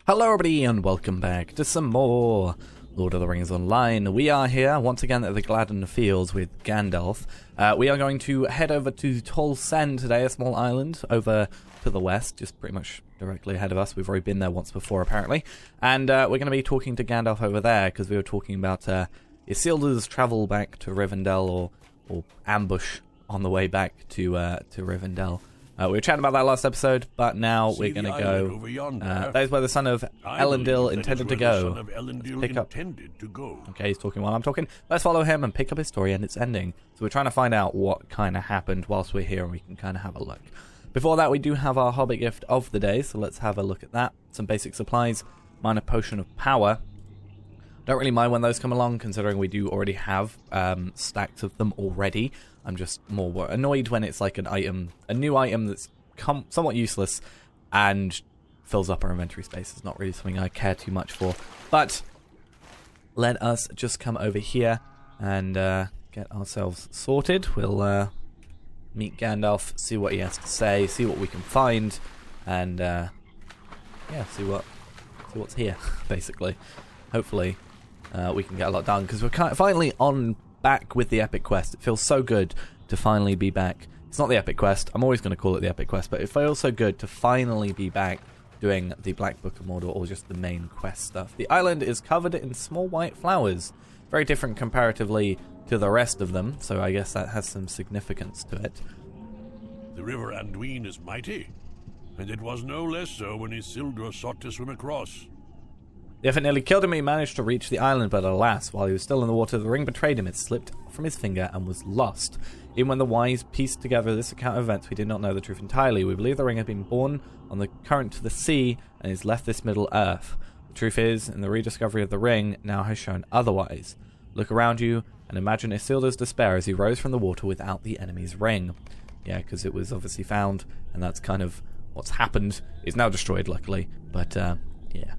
Hello everybody and welcome back to some more Lord of the Rings Online. We are here once again at the Gladden Fields with Gandalf. We are going to head over to Tolkien today, a small island over to the west, just pretty much directly ahead of us. We've already been there once before apparently. And we're going to be talking to Gandalf over there because we were talking about Isildur's travel back to Rivendell or ambush on the way back to Rivendell. We were chatting about that last episode, but now we're going to go. That is where the son of Elendil intended to go. Pick up. Okay, he's talking while I'm talking. Let's follow him and pick up his story and its ending. So we're trying to find out what kind of happened whilst we're here, and we can kind of have a look. Before that, we do have our Hobbit Gift of the day, so let's have a look at that. Some basic supplies, minor potion of power. Don't really mind when those come along, considering we do already have stacks of them already. I'm just more annoyed when it's like a new item that's somewhat useless and fills up our inventory space. It's not really something I care too much for. But let us just come over here and get ourselves sorted. We'll meet Gandalf, see what he has to say, see what we can find, and yeah, see what's here, basically. Hopefully we can get a lot done, because we're finally back with the epic quest. It feels so good to finally be back. It's not the epic quest. I'm always going to call it the epic quest, but it feels so good to finally be back doing the Black Book of Mordor, or just the main quest stuff. The island is covered in small white flowers. Very different comparatively to the rest of them, so I guess that has some significance to it. The river Anduin is mighty, and it was no less so when Isildur sought to swim across. The effort nearly killed him. He managed to reach the island, but alas, while he was still in the water, the ring betrayed him. It slipped from his finger and was lost. Even when the wise pieced together this account of events, we did not know the truth entirely. We believe the ring had been born on the current to the sea and has left this Middle Earth. The truth is, in the rediscovery of the ring now has shown otherwise. Look around you and imagine Isildur's despair as he rose from the water without the enemy's ring. Yeah, because it was obviously found, and that's kind of what's happened. It's now destroyed, luckily, but yeah.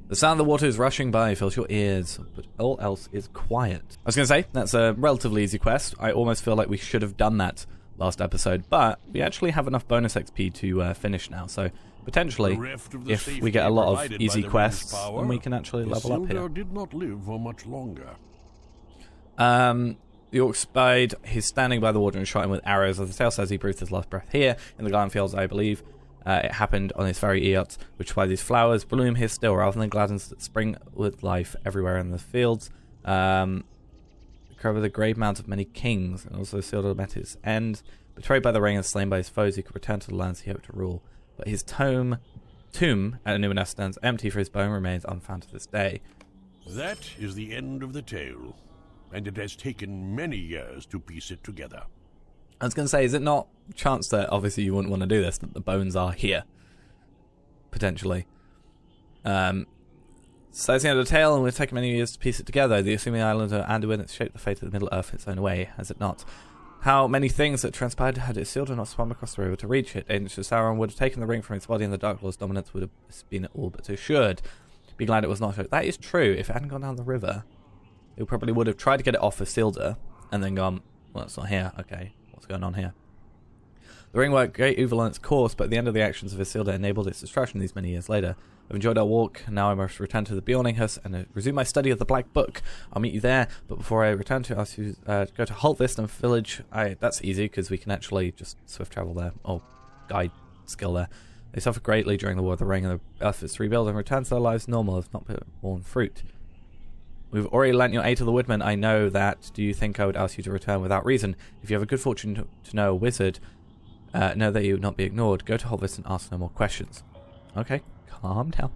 The sound of the water is rushing by fills your ears, but all else is quiet. I was going to say, that's a relatively easy quest. I almost feel like we should have done that last episode, but we actually have enough bonus XP to finish now, so potentially, if we get a lot of easy quests, then we can actually level up here. Did not live for much longer. The Orc Spade, he's standing by the water and shot him with arrows. As the tale says, he breathed his last breath here, in the Gladden Fields, I believe. It happened on this very Eot, which is why these flowers bloom here still, rather than gladdens that spring with life everywhere in the fields. Cover the grave mounds of many kings, and also Isildur met his end. Betrayed by the ring and slain by his foes, he could return to the lands he hoped to rule. But his tomb at Numenor stands empty, for his bone remains unfound to this day. That is the end of the tale, and it has taken many years to piece it together. I was going to say, is it not a chance that obviously you wouldn't want to do this, that the bones are here? Potentially. So that's the end of the tale, and we've taken many years to piece it together. The assuming island of Anduin has shaped the fate of the Middle Earth its own way, has it not? How many things that transpired had Isildur not swum across the river to reach it? Ancient Sauron would have taken the ring from its body, and the Dark Lord's dominance would have been all but assured. Be glad it was not. That is true. If it hadn't gone down the river, they probably would have tried to get it off Isildur, and then gone, well, it's not here, okay. What's going on here? The ring worked great evil on its course, but at the end of the actions of Isildur enabled its destruction these many years later. I've enjoyed our walk, and now I must return to the Bjorninghus and resume my study of the Black Book. I'll meet you there, but before I return to ask you to go to Hultvis and village, that's easy, because we can actually just swift travel there, or guide skill there. They suffered greatly during the War of the Ring, and the efforts to rebuild and return to their lives normal have not borne fruit. We've already lent your aid to the woodman. I know that. Do you think I would ask you to return without reason? If you have a good fortune to know a wizard, know that you would not be ignored. Go to Hultvis and ask no more questions. Okay, calm down.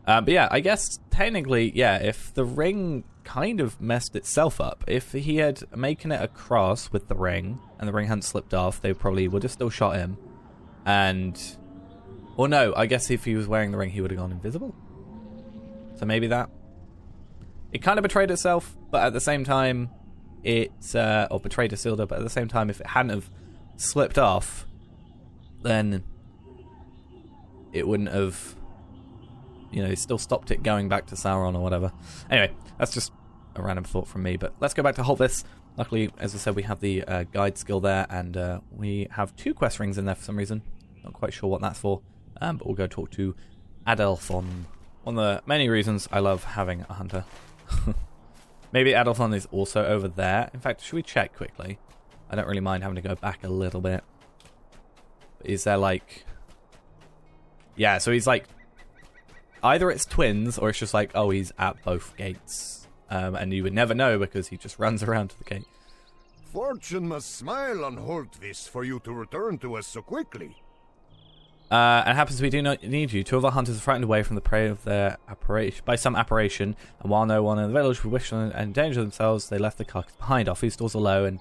But yeah, I guess technically, yeah, if the ring kind of messed itself up, if he had making it across with the ring and the ring hadn't slipped off, they probably would have still shot him. Or no, I guess if he was wearing the ring, he would have gone invisible. So maybe that. It kind of betrayed itself, but at the same time, or betrayed Isildur, but at the same time, if it hadn't have slipped off, then it wouldn't have, still stopped it going back to Sauron or whatever. Anyway, that's just a random thought from me, but let's go back to Hultvis. Luckily, as I said, we have the guide skill there, and we have 2 quest rings in there for some reason. Not quite sure what that's for. But we'll go talk to Adelphon. One of the many reasons I love having a hunter. Maybe Adelphon is also over there. In fact, should we check quickly? I don't really mind having to go back a little bit. Is there like... Yeah, so he's like... Either it's twins, or it's just like, oh, he's at both gates. And you would never know because he just runs around to the gate. Fortune must smile on Hultvis for you to return to us so quickly. It happens we do not need you. Two of our hunters are frightened away from the prey of their apparition by some apparition, and while no one in the village would wish to endanger themselves, they left the carcass behind. Our food stores are low and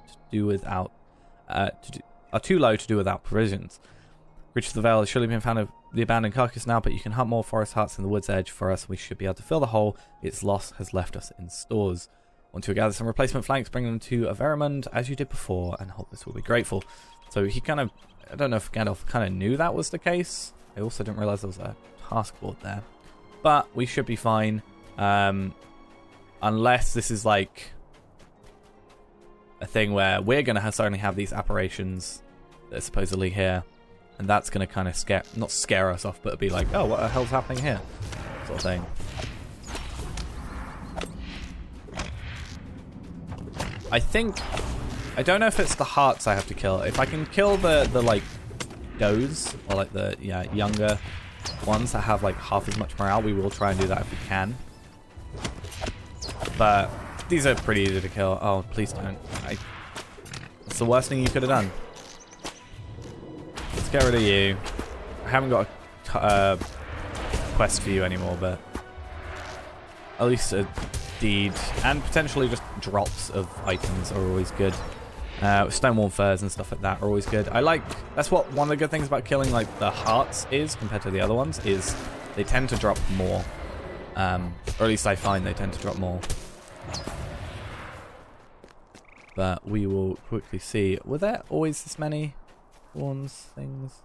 are too low to do without provisions. Creatures of the Vale has surely been found of the abandoned carcass now, but you can hunt more forest huts in the wood's edge for us. We should be able to fill the hole its loss has left us in stores. Want to gather some replacement flanks, bring them to Averamund as you did before, and Hultvis will be grateful. So he kind of, I don't know if Gandalf kind of knew that was the case. I also didn't realize there was a task board there. But we should be fine. Unless this is like a thing where we're going to suddenly have these apparitions that are supposedly here. And that's going to kind of not scare us off, but be like, oh, what the hell's happening here? Sort of thing. I don't know if it's the hearts I have to kill. If I can kill the like does, or like the younger ones that have like half as much morale, we will try and do that if we can. But these are pretty easy to kill. Oh, please don't. That's the worst thing you could have done. Let's get rid of you. I haven't got a quest for you anymore, but at least a deed and potentially just drops of items are always good. Stonewall furs and stuff like that are always good. That's what one of the good things about killing like the hearts is compared to the other ones is they tend to drop more. Or at least I find they tend to drop more. But we will quickly see. Were there always this many things?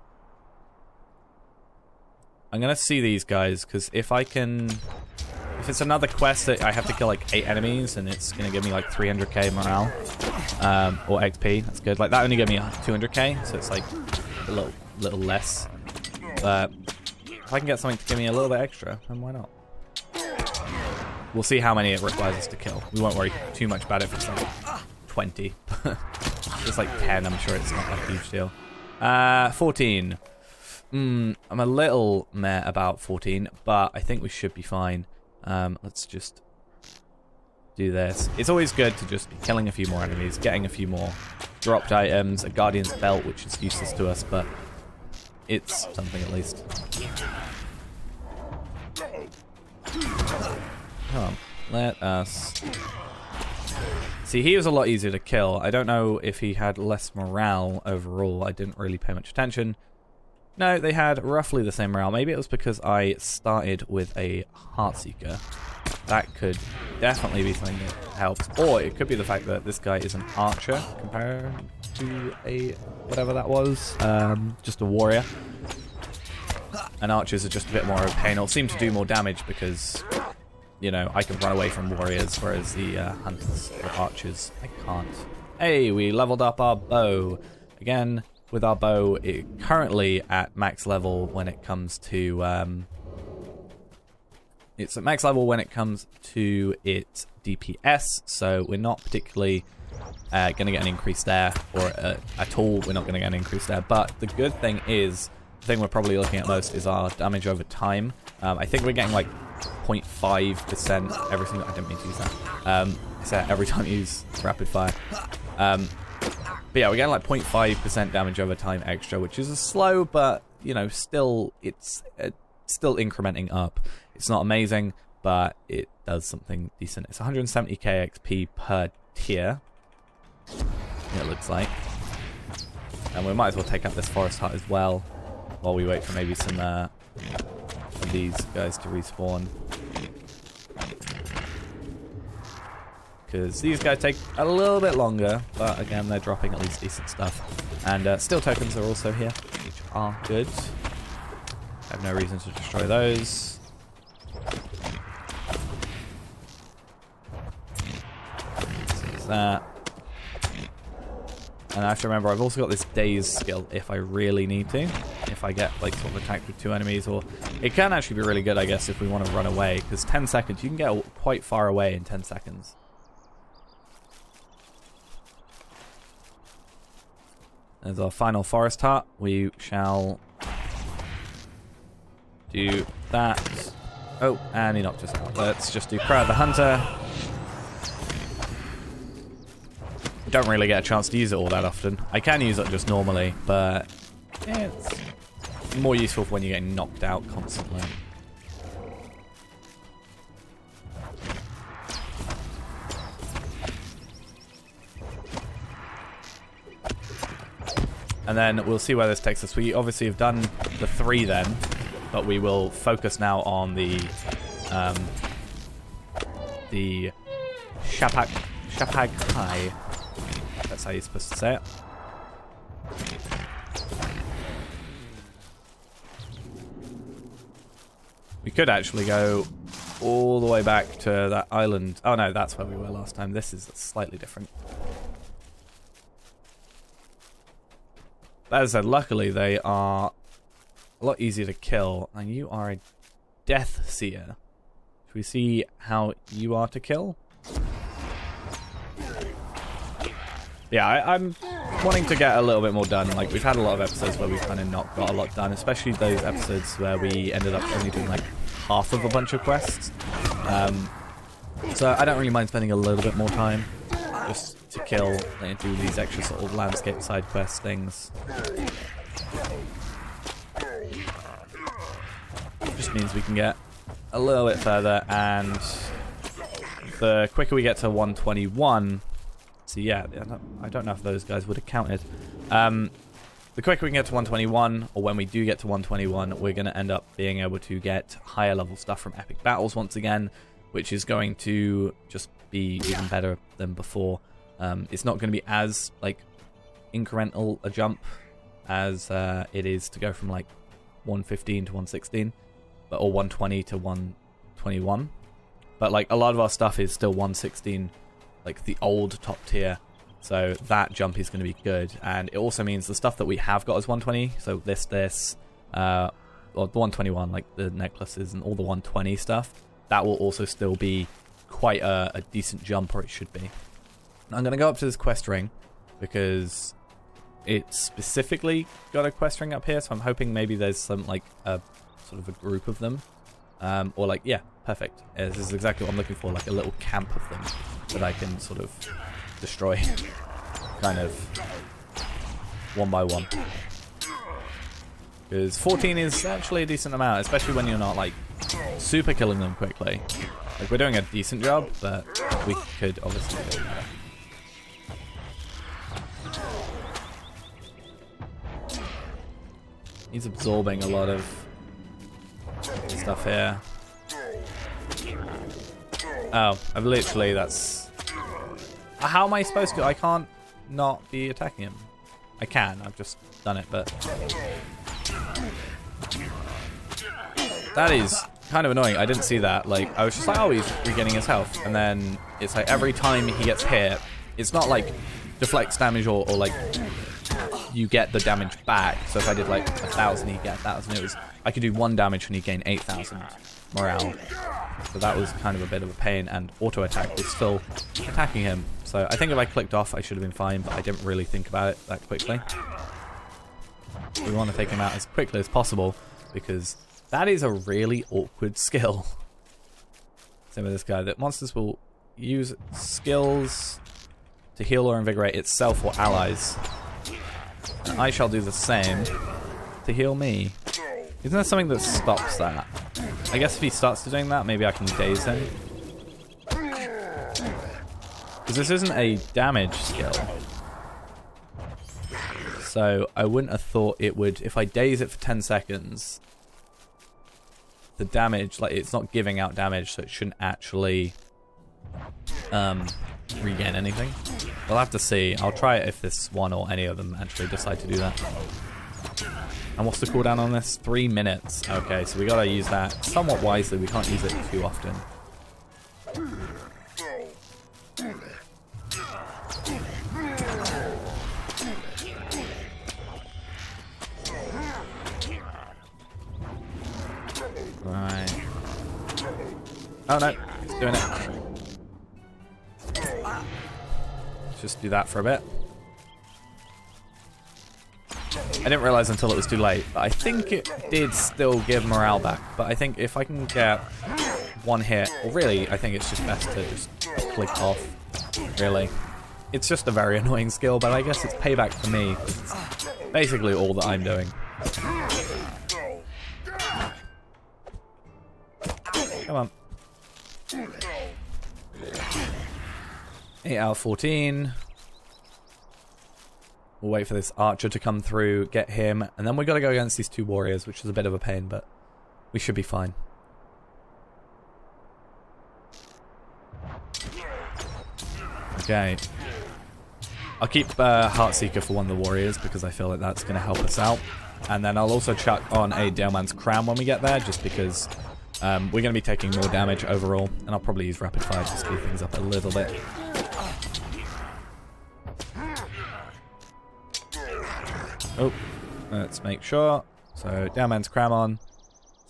I'm gonna see these guys because if it's another quest that I have to kill like 8 enemies and it's gonna give me like 300k morale or XP, that's good. Like that only gave me 200k, so it's like a little less. But if I can get something to give me a little bit extra, then why not? We'll see how many it requires us to kill. We won't worry too much about it if it's like 20. If it's like 10, I'm sure it's not like a huge deal. 14. I'm a little meh about 14, but I think we should be fine. Let's just do this. It's always good to just be killing a few more enemies, getting a few more dropped items, a Guardian's Belt, which is useless to us, but it's something at least. Come on, let us... See, he was a lot easier to kill. I don't know if he had less morale overall. I didn't really pay much attention. No, they had roughly the same morale. Maybe it was because I started with a Heartseeker. That could definitely be something that helps. Or it could be the fact that this guy is an archer compared to a whatever that was. Just a warrior. And archers are just a bit more of a pain. It'll seem to do more damage because, you know, I can run away from warriors, whereas the hunters or archers, I can't. Hey, we leveled up our bow. Again, with our bow, currently at max level when it comes to... it's at max level when it comes to its DPS, so we're not particularly going to get an increase there, or at all we're not going to get an increase there. But the good thing is, the thing we're probably looking at most is our damage over time. I think we're getting like 0.5% every single... I didn't mean to use that. I said every time you use rapid fire. But yeah, we're getting like 0.5% damage over time extra, which is a slow, but, you know, still, it's still incrementing up. It's not amazing, but it does something decent. It's 170k XP per tier, it looks like. And we might as well take out this forest hut as well, while we wait for maybe some of these guys to respawn. Because these guys take a little bit longer, but again, they're dropping at least decent stuff. And steel tokens are also here, which are good. I have no reason to destroy those. There's that. And I have to remember, I've also got this daze skill if I really need to. If I get, like, sort of attacked with 2 enemies, or... It can actually be really good, I guess, if we want to run away, because 10 seconds, you can get quite far away in 10 seconds. There's our final forest hut. We shall do that. Oh, and he knocked us out. Let's just do Crow of the Hunter. Don't really get a chance to use it all that often. I can use it just normally, but yeah, it's more useful for when you're getting knocked out constantly. And then we'll see where this takes us. We obviously have done the 3 then, but we will focus now on the Shapaghai. That's how you're supposed to say it. We could actually go all the way back to that island. Oh no, that's where we were last time. This is slightly different. As I said, luckily they are a lot easier to kill. And you are a Death Seer. Should we see how you are to kill? Yeah, I'm wanting to get a little bit more done. Like, we've had a lot of episodes where we've kind of not got a lot done, especially those episodes where we ended up only doing like half of a bunch of quests. So I don't really mind spending a little bit more time just to kill and do these extra sort of landscape side quest things. Just means we can get a little bit further, and the quicker we get to 121. So yeah, I don't know if those guys would have counted. The quicker we can get to 121, or when we do get to 121, we're going to end up being able to get higher level stuff from epic battles once again, which is going to just be even better than before. It's not going to be as like incremental a jump as it is to go from like 115 to 116, or 120 to 121. But like a lot of our stuff is still 116. Like the old top tier, so that jump is going to be good. And it also means the stuff that we have got as 120, so or the 121, like the necklaces and all the 120 stuff, that will also still be quite a decent jump, or it should be. I'm going to go up to this quest ring because it's specifically got a quest ring up here, so I'm hoping maybe there's some like a sort of a group of them, or like, yeah, perfect. This is exactly what I'm looking for, like a little camp of them that I can sort of destroy kind of one by one. Because 14 is actually a decent amount, especially when you're not like super killing them quickly. Like, we're doing a decent job, but we could obviously do better. He's absorbing a lot of stuff here. Oh, I've literally, that's... How am I supposed to? I can't not be attacking him. I can, I've just done it, but... That is kind of annoying. I didn't see that. Like, I was just like, oh, he's regaining his health. And then it's like every time he gets hit, it's not like deflects damage or like you get the damage back. So if I did like 1,000, he'd get 1,000. It was, I could do 1 damage and he'd gain 8,000 morale. So that was kind of a bit of a pain, and auto attack was still attacking him. So I think if I clicked off, I should have been fine, but I didn't really think about it that quickly. We want to take him out as quickly as possible because that is a really awkward skill. Same with this guy. That monsters will use skills to heal or invigorate itself or allies. And I shall do the same to heal me. Isn't there something that stops that? I guess if he starts doing that, maybe I can daze him. Because this isn't a damage skill. So I wouldn't have thought it would... If I daze it for 10 seconds, the damage... Like, it's not giving out damage, so it shouldn't actually regain anything. We'll have to see. I'll try it if this one or any of them actually decide to do that. And what's the cooldown on this? 3 minutes. Okay, so we gotta use that somewhat wisely. We can't use it too often. Right. Oh no, it's doing it. Let's just do that for a bit. I didn't realize until it was too late, but I think it did still give morale back. But I think if I can get one hit, or really, I think it's just best to just click off, really. It's just a very annoying skill, but I guess it's payback for me. It's basically all that I'm doing. Come on. 8 out of 14. We'll wait for this archer to come through, get him, and then we got to go against these two warriors, which is a bit of a pain, but we should be fine. Okay. I'll keep Heartseeker for one of the warriors because I feel like that's going to help us out. And then I'll also chuck on a Daleman's Crown when we get there, just because we're going to be taking more damage overall. And I'll probably use Rapid Fire to speed things up a little bit. Oh, let's make sure. So, Daleman's Crown on.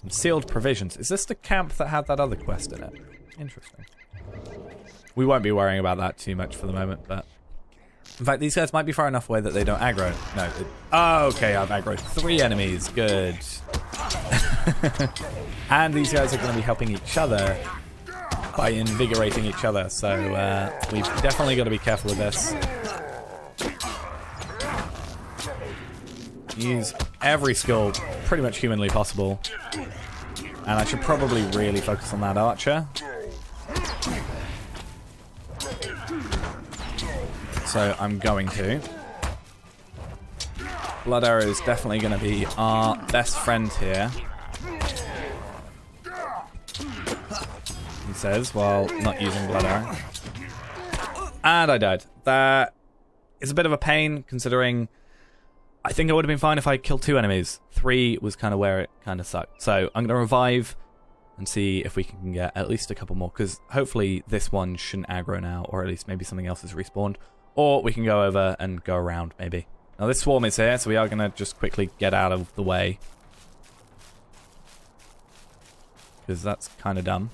Some sealed provisions. Is this the camp that had that other quest in it? Interesting. We won't be worrying about that too much for the moment, but... In fact, these guys might be far enough away that they don't aggro. No. Oh, okay, I've aggroed 3 enemies. Good. And these guys are going to be helping each other by invigorating each other, so we've definitely got to be careful with this. Use every skill pretty much humanly possible. And I should probably really focus on that archer. So I'm going to. Blood Arrow is definitely going to be our best friend here. He says, while not using Blood Arrow. And I died. That is a bit of a pain, considering I think it would have been fine if I killed 2 enemies. 3 was kind of where it kind of sucked. So I'm going to revive and see if we can get at least a couple more, because hopefully this one shouldn't aggro now, or at least maybe something else is respawned. Or we can go over and go around, maybe. Now this swarm is here, so we are going to just quickly get out of the way. Because that's kind of dumb.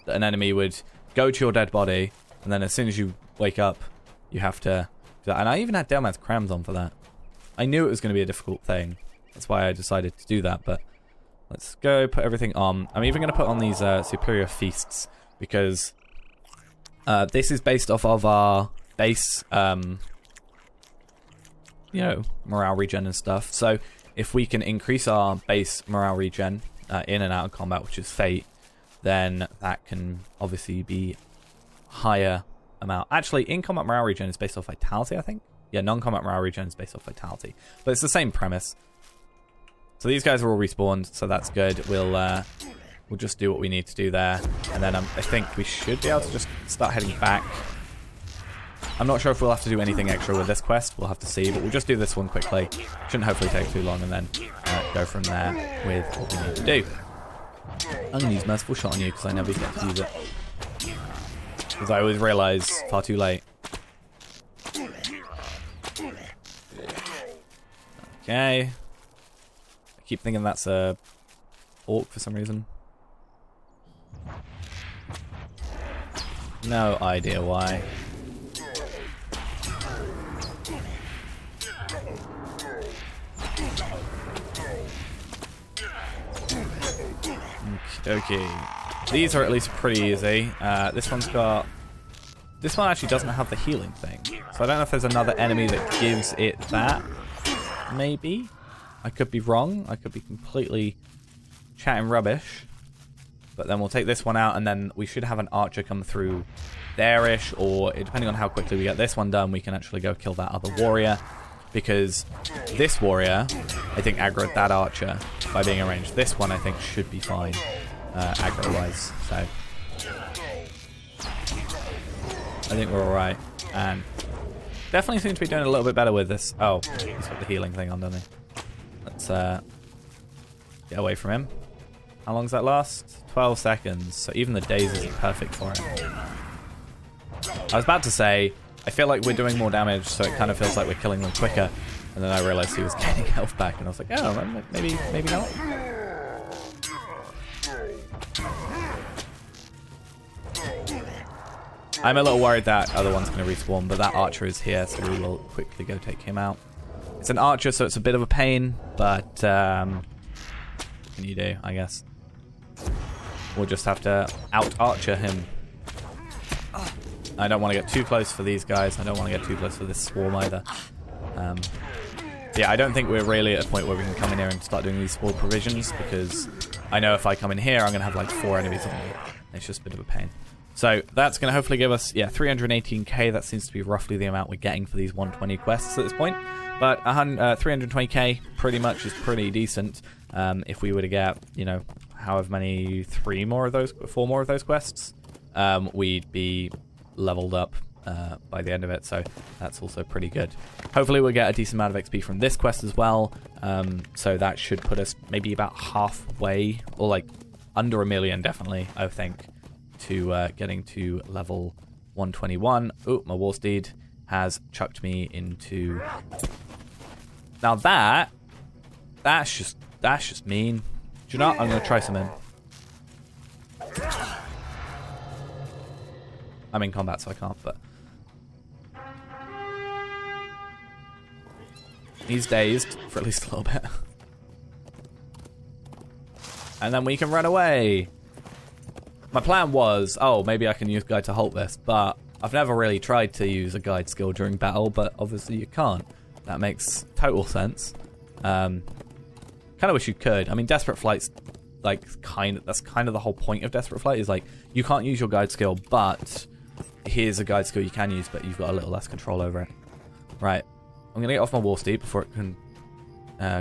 That an enemy would go to your dead body, and then as soon as you wake up, you have to do that. And I even had Daleman's Crams on for that. I knew it was going to be a difficult thing. That's why I decided to do that, but let's go put everything on. I'm even going to put on these Superior Feasts, because this is based off of our base, you know, morale regen and stuff. So if we can increase our base morale regen in and out of combat, which is Fate, then that can obviously be higher amount. Actually, in-combat morale regen is based off Vitality, I think. Yeah, non-combat morale regen is based off Vitality. But it's the same premise. So these guys are all respawned, so that's good. We'll just do what we need to do there. And then I think we should be able to just start heading back. I'm not sure if we'll have to do anything extra with this quest. We'll have to see, but we'll just do this one quickly. Shouldn't hopefully take too long, and then go from there with what we need to do. I'm going to use Merciful Shot on you, because I never get to use it. Because I always realise far too late. Okay. I keep thinking that's a orc for some reason. No idea why. Okay. These are at least pretty easy. This one actually doesn't have the healing thing. So I don't know if there's another enemy that gives it that. Maybe. I could be wrong. I could be completely chatting rubbish. But then we'll take this one out, and then we should have an archer come through there-ish, or depending on how quickly we get this one done, we can actually go kill that other warrior. Because this warrior, I think, aggroed that archer by being arranged. This one, I think, should be fine, aggro-wise. So I think we're alright. And definitely seem to be doing a little bit better with this. Oh, he's got the healing thing on, doesn't he? Let's get away from him. How long does that last? 12 seconds. So even the daze isn't perfect for it. I was about to say, I feel like we're doing more damage, so it kind of feels like we're killing them quicker. And then I realized he was gaining health back, and I was like, oh, maybe not. I'm a little worried that other one's going to respawn, but that archer is here, so we will quickly go take him out. It's an archer, so it's a bit of a pain, but what can you do, I guess? We'll just have to out-archer him. I don't want to get too close for these guys. I don't want to get too close for this swarm either. Yeah, I don't think we're really at a point where we can come in here and start doing these small provisions, because I know if I come in here, I'm going to have like 4 enemies on me. It's just a bit of a pain. So that's going to hopefully give us, yeah, 318k. That seems to be roughly the amount we're getting for these 120 quests at this point. But 320k pretty much is pretty decent. If we were to get, you know, however many, 4 more of those quests, we'd be leveled up by the end of it. So that's also pretty good. Hopefully we'll get a decent amount of XP from this quest as well. So that should put us maybe about halfway, or like under 1 million definitely, I think, to getting to level 121. Oh, my war steed has chucked me into... Now that's just mean. Do you know what? I'm going to try some in. I'm in combat, so I can't, but... He's dazed for at least a little bit. And then we can run away. My plan was, oh, maybe I can use Guide to Hultvis, but I've never really tried to use a guide skill during battle, but obviously you can't. That makes total sense. Kind of wish you could. I mean, Desperate Flight's like that's kind of the whole point of Desperate Flight, is like you can't use your guide skill, but here's a guide skill you can use, but you've got a little less control over it. Right. I'm gonna get off my war steed before it can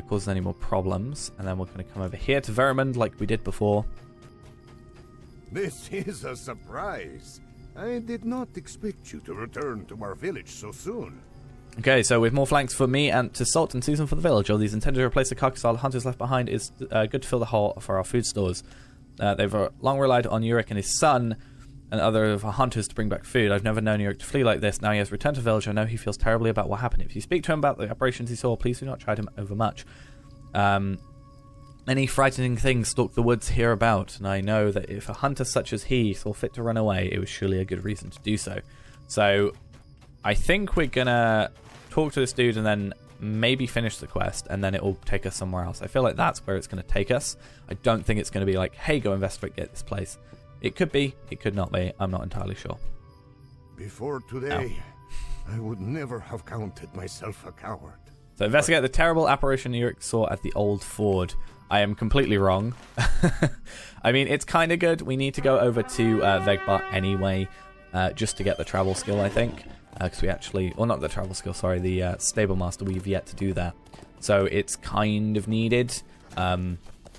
cause any more problems, and then we're gonna come over here to Vermund like we did before. This is a surprise. I did not expect you to return to our village so soon. Okay, so with more flanks for me and to Salt and Susan for the village, all these intended to replace the carcass the hunters left behind is good to fill the hole for our food stores. They've long relied on Uric and his son and other of our hunters to bring back food. I've never known Uric to flee like this. Now he has returned to the village. I know he feels terribly about what happened. If you speak to him about the apparitions he saw, please do not chide him overmuch. Many frightening things stalk the woods hereabout, and I know that if a hunter such as he saw fit to run away, it was surely a good reason to do so. So, I think we're gonna talk to this dude and then maybe finish the quest, and then it will take us somewhere else. I feel like that's where it's gonna take us. I don't think it's gonna be like, hey, go investigate this place. It could be, it could not be. I'm not entirely sure. Before today, I would never have counted myself a coward. So investigate the terrible apparition Uric saw at the old ford. I am completely wrong. I mean, it's kind of good. We need to go over to Vegbar anyway, just to get the travel skill, I think. Because we actually... Well, not the travel skill, sorry. The stable master, we've yet to do that. So it's kind of needed. And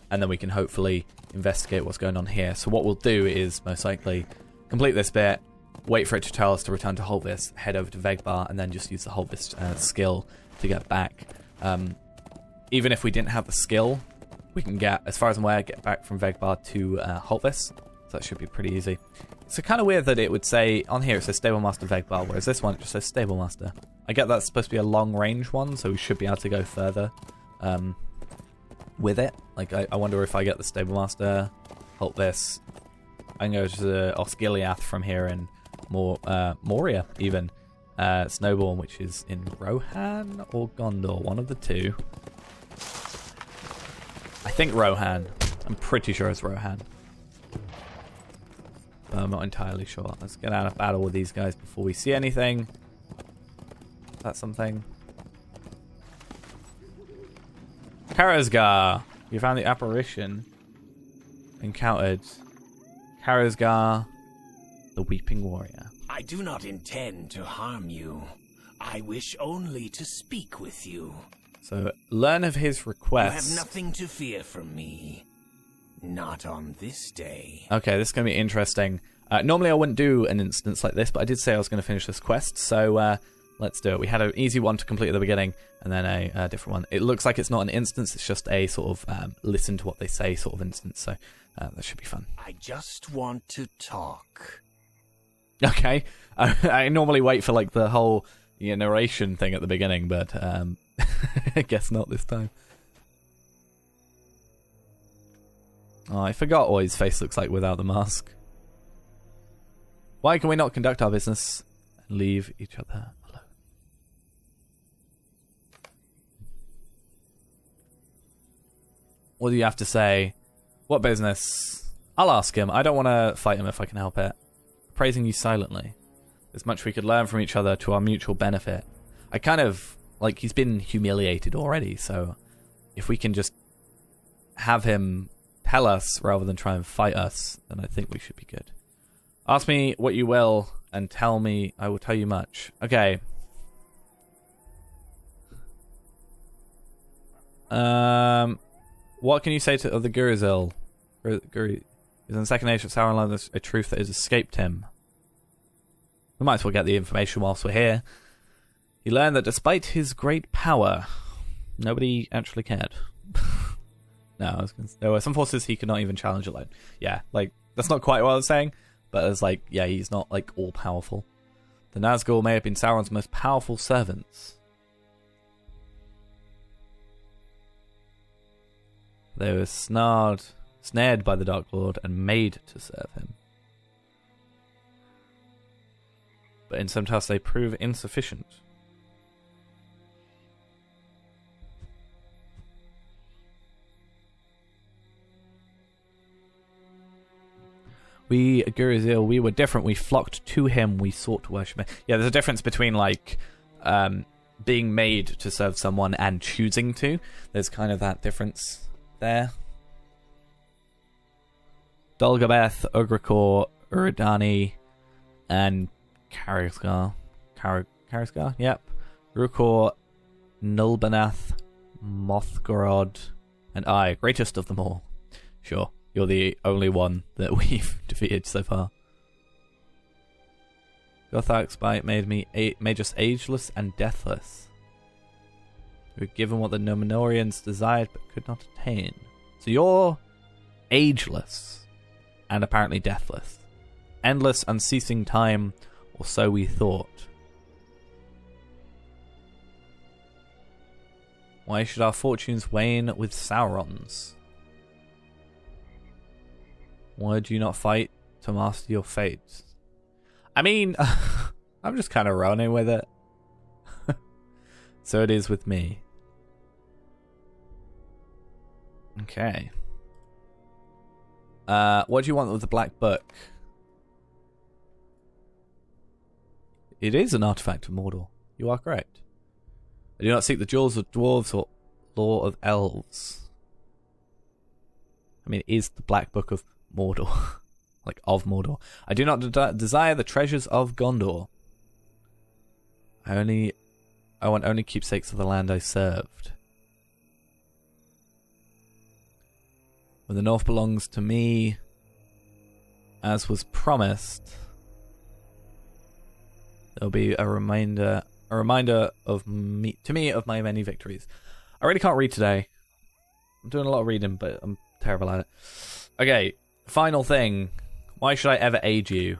then we can hopefully investigate what's going on here. So what we'll do is most likely complete this bit, wait for it to tell us to return to Hultvis, head over to Vegbar, and then just use the Hultvis skill to get back. Even if we didn't have the skill, we can get, as far as I'm aware, get back from Vegbar to Hultvis. So that should be pretty easy. It's kind of weird that it would say, on here it says Stable Master Vegbar, whereas this one it just says Stable Master. I get that's supposed to be a long range one, so we should be able to go further with it. Like, I wonder if I get the Stable Master, Hultvis, I can go to Osgiliath from here and Moria even. Snowball, which is in Rohan or Gondor, one of the two. I think Rohan. I'm pretty sure it's Rohan. But I'm not entirely sure. Let's get out of battle with these guys before we see anything. Is that something? Karazgar. You found the apparition. Encountered Karazgar, the Weeping Warrior. I do not intend to harm you. I wish only to speak with you. So, learn of his request. You have nothing to fear from me. Not on this day. Okay, this is going to be interesting. Normally I wouldn't do an instance like this, but I did say I was going to finish this quest, so let's do it. We had an easy one to complete at the beginning, and then a different one. It looks like it's not an instance, it's just a sort of listen to what they say sort of instance, so that should be fun. I just want to talk. Okay. I normally wait for like the whole narration thing at the beginning, but I guess not this time. Oh, I forgot what his face looks like without the mask. Why can we not conduct our business and leave each other alone? What do you have to say? What business? I'll ask him. I don't want to fight him if I can help it. Praising you silently. There's much we could learn from each other to our mutual benefit. I kind of... Like, he's been humiliated already, so... If we can just have him tell us rather than try and fight us, then I think we should be good. Ask me what you will, and tell me I will tell you much. Okay. What can you say to the Gurizil? Guru is in the second age of Sauron learned a truth that has escaped him. We might as well get the information whilst we're here. He learned that despite his great power, nobody actually cared. No, there were some forces he could not even challenge alone. Yeah, like, that's not quite what I was saying, but it's like, yeah, he's not, like, all-powerful. The Nazgul may have been Sauron's most powerful servants. They were snared by the Dark Lord and made to serve him. But in some tasks they prove insufficient. We, Gurizil, we were different. We flocked to him. We sought to worship him. Yeah, there's a difference between, like, being made to serve someone and choosing to. There's kind of that difference there. Dulgabeth, Ugrakor, Uridani, and Karisgar. Karisgar? Yep. Rukor, Nulbanath, Mothgorod, and I, greatest of them all. Sure. You're the only one that we've defeated so far. Gothark's bite made us ageless and deathless. We were given what the Númenóreans desired but could not attain. So you're ageless and apparently deathless. Endless, unceasing time, or so we thought. Why should our fortunes wane with Sauron's? Why do you not fight to master your fate? I mean, I'm just kind of running with it. So it is with me. Okay. What do you want with the Black Book? It is an artifact of Mordor. You are correct. I do not seek the jewels of dwarves or lore of elves. I mean, it is the Black Book of Mordor. Like, of Mordor. I do not desire the treasures of Gondor. I want only keepsakes of the land I served. When the North belongs to me, as was promised, there'll be a reminder of me of my many victories. I really can't read today. I'm doing a lot of reading, but I'm terrible at it. Okay, final thing. Why should I ever aid you?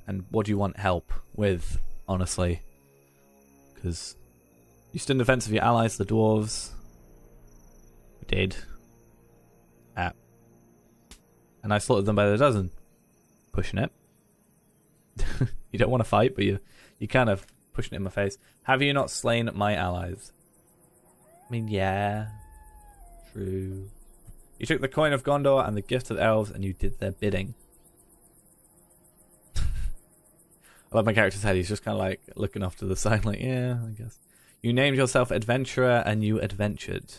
And what do you want help with, honestly? Because you stood in defense of your allies, the dwarves. We did. And I slaughtered them by the dozen. Pushing it. You don't want to fight, but you're kind of pushing it in my face. Have you not slain my allies? I mean, yeah. True. You took the coin of Gondor and the gift of the elves, and you did their bidding. I love my character's head. He's just kind of like looking off to the side, like, yeah, I guess. You named yourself Adventurer, and you adventured.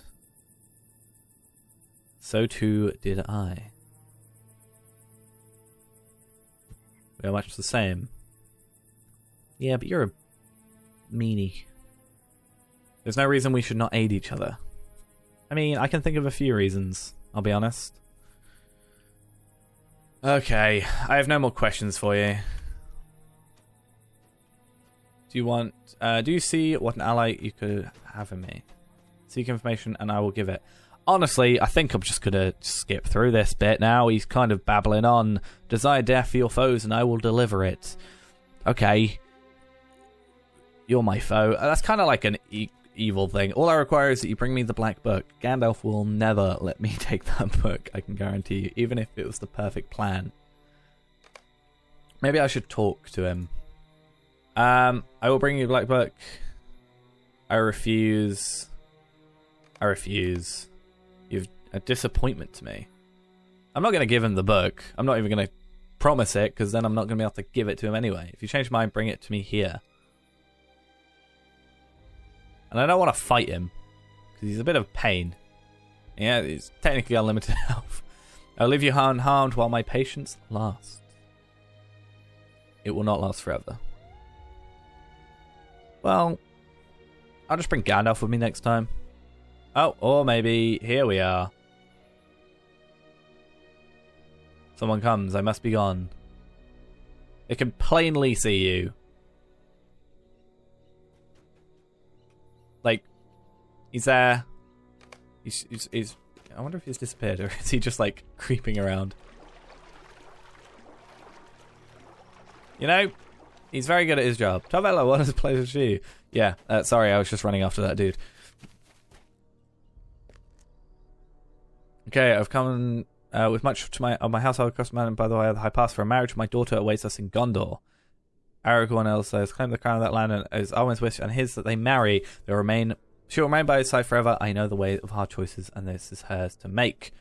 So too did I. We are much the same. Yeah, but you're a meanie. There's no reason we should not aid each other. I mean, I can think of a few reasons, I'll be honest. Okay, I have no more questions for you. Do you see what an ally you could have in me? Seek information and I will give it. Honestly, I think I'm just gonna skip through this bit now. He's kind of babbling on. Desire death for your foes and I will deliver it. Okay. You're my foe. That's kind of like an evil thing. All I require is that you bring me the Black Book. Gandalf will never let me take that book, I can guarantee you. Even if it was the perfect plan. Maybe I should talk to him. I will bring you a black book. I refuse. I refuse. You've a disappointment to me. I'm not going to give him the book. I'm not even going to promise it, because then I'm not going to be able to give it to him anyway. If you change your mind, bring it to me here. And I don't want to fight him, because he's a bit of a pain. Yeah, he's technically unlimited health. I'll leave you unharmed while my patience lasts. It will not last forever. Well, I'll just bring Gandalf with me next time. Oh, or maybe here we are. Someone comes, I must be gone. It can plainly see you. Like, he's there. He's I wonder if he's disappeared, or is he just like creeping around? You know, he's very good at his job. Tavella, what is a pleasure to see you? Yeah, sorry, I was just running after that dude. Okay, I've come with much to my household custom, and by the way, the high pass for a marriage. My daughter awaits us in Gondor. Aragorn also has claimed the crown of that land, and is Arwen's wish and his that they marry. She will remain by his side forever. I know the way of hard choices, and this is hers to make.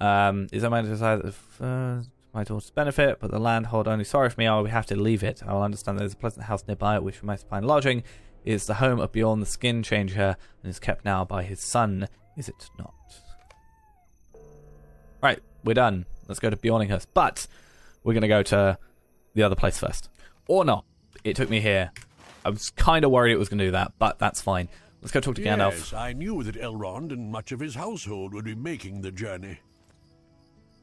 Is that my desire for my daughter's benefit, but the land hold only sorrow for me. I will have to leave it. I will understand there's a pleasant house nearby at which we might find lodging. It is the home of Bjorn the Skin Changer, and is kept now by his son. Is it not? Right, we're done. Let's go to Bjorninghurst. But we're going to go to the other place first. Or not. It took me here. I was kind of worried it was going to do that, but that's fine. Let's go talk to Gandalf. Yes, I knew that Elrond and much of his household would be making the journey.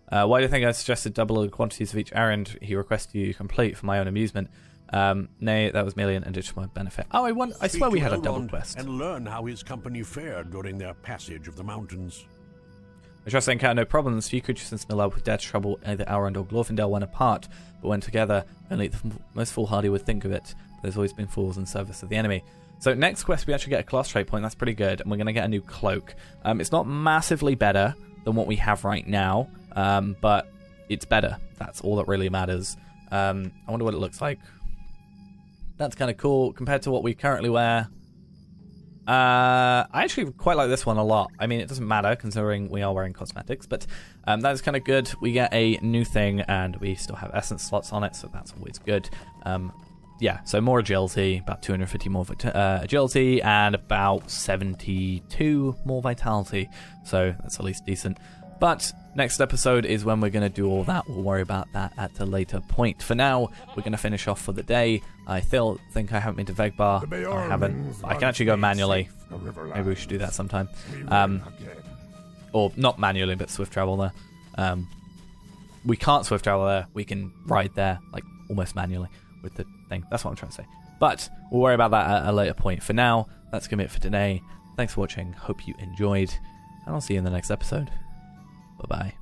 Why do you think I suggested double the quantities of each errand he requested you complete for my own amusement? Nay, that was merely an additional benefit. Oh, I swear we had a double quest. And learn how his company fared during their passage of the mountains. I trust they encounter no problems. Few creatures in Smilab would dare to trouble either Elrond or Glorfindel when apart, but when together, only the most foolhardy would think of it. There's always been fools in service of the enemy. So next quest, we actually get a class trait point. That's pretty good, and we're going to get a new cloak. It's not massively better than what we have right now, but it's better. That's all that really matters. I wonder what it looks like. That's kind of cool compared to what we currently wear. I actually quite like this one a lot. I mean, it doesn't matter considering we are wearing cosmetics, but that is kind of good. We get a new thing, and we still have essence slots on it, so that's always good. Yeah, so more agility, about 250 more agility, and about 72 more vitality. So that's at least decent. But next episode is when we're going to do all that. We'll worry about that at a later point. For now, we're going to finish off for the day. I still think I haven't been to Vegbar. I haven't. I can actually go manually. Maybe we should do that sometime. Or not manually, but swift travel there. We can't swift travel there. We can ride there, like almost manually with the thing. That's what I'm trying to say. But we'll worry about that at a later point. For now, that's going to be it for today. Thanks for watching. Hope you enjoyed. And I'll see you in the next episode. Bye-bye.